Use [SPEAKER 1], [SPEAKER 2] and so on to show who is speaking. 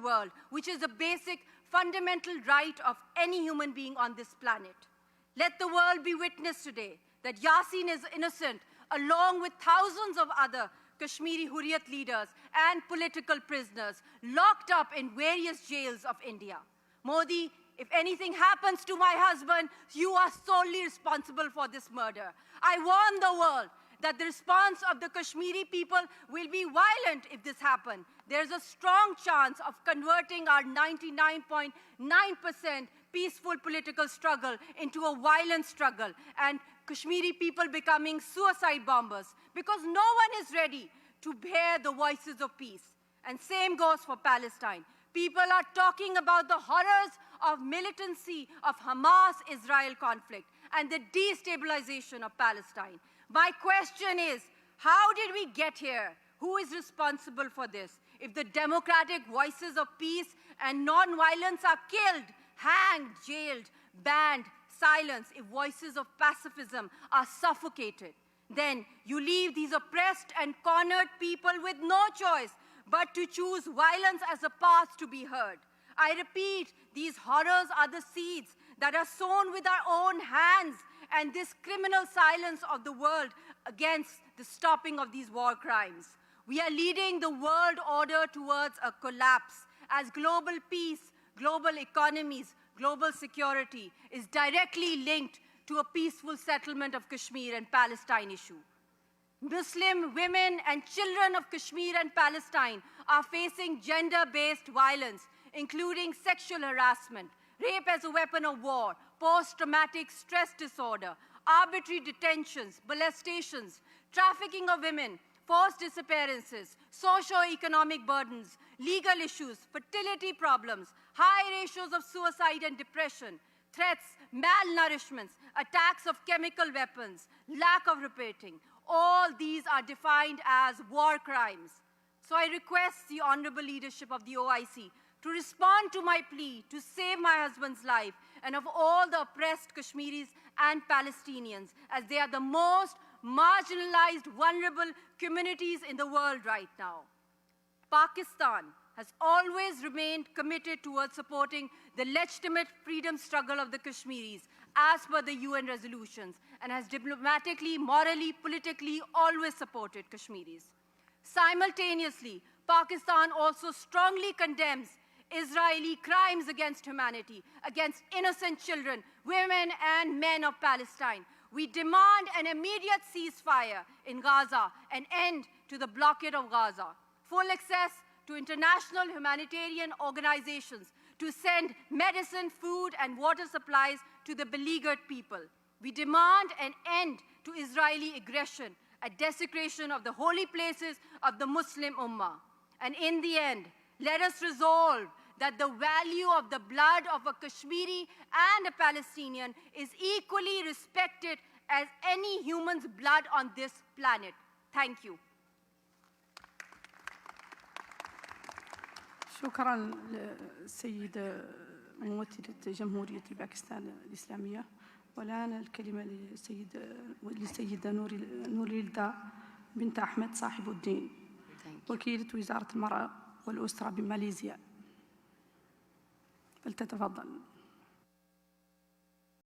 [SPEAKER 1] world, which is a basic, fundamental right of any human being on this planet. Let the world be witness today that Yasin is innocent, along with thousands of other Kashmiri Hurriyat leaders and political prisoners locked up in various jails of India. Modi, if anything happens to my husband, you are solely responsible for this murder. I warn the world that the response of the Kashmiri people will be violent if this happens. There's a strong chance of converting our 99.9% peaceful political struggle into a violent struggle, and Kashmiri people becoming suicide bombers, because no one is ready to bear the voices of peace. And same goes for Palestine. People are talking about the horrors of militancy of Hamas-Israel conflict and the destabilization of Palestine. My question is, how did we get here? Who is responsible for this? If the democratic voices of peace and non-violence are killed, hanged, jailed, banned, silenced, if voices of pacifism are suffocated, then you leave these oppressed and cornered people with no choice but to choose violence as a path to be heard. I repeat, these horrors are the seeds that are sown with our own hands, and this criminal silence of the world against the stopping of these war crimes. We are leading the world order towards a collapse, as global peace, global economies, global security is directly linked to a peaceful settlement of Kashmir and Palestine issue. Muslim women and children of Kashmir and Palestine are facing gender-based violence, including sexual harassment, rape as a weapon of war, post-traumatic stress disorder, arbitrary detentions, molestations, trafficking of women, forced disappearances, socio-economic burdens, legal issues, fertility problems, high ratios of suicide and depression, threats, malnourishments, attacks of chemical weapons, lack of reporting. All these are defined as war crimes. So I request the honorable leadership of the OIC to respond to my plea to save my husband's life and of all the oppressed Kashmiris and Palestinians, as they are the most marginalized, vulnerable communities in the world right now. Pakistan has always remained committed towards supporting the legitimate freedom struggle of the Kashmiris as per the UN resolutions, and has diplomatically, morally, politically always supported Kashmiris. Simultaneously, Pakistan also strongly condemns Israeli crimes against humanity, against innocent children, women and men of Palestine. We demand an immediate ceasefire in Gaza, an end to the blockade of Gaza, full access to international humanitarian organizations to send medicine, food, and water supplies to the beleaguered people. We demand an end to Israeli aggression, a desecration of the holy places of the Muslim Ummah. And in the end, let us resolve that the value of the blood of a Kashmiri and a Palestinian is equally respected as any human's blood on this planet. Thank you.
[SPEAKER 2] شكرا للسيدة ممثلة جمهورية باكستان الإسلامية. والآن الكلمة للسيدة نوريلدا بنت أحمد صاحب الدين، وكيلة وزارة المرأة والأسرة بماليزيا. فلتتفضل.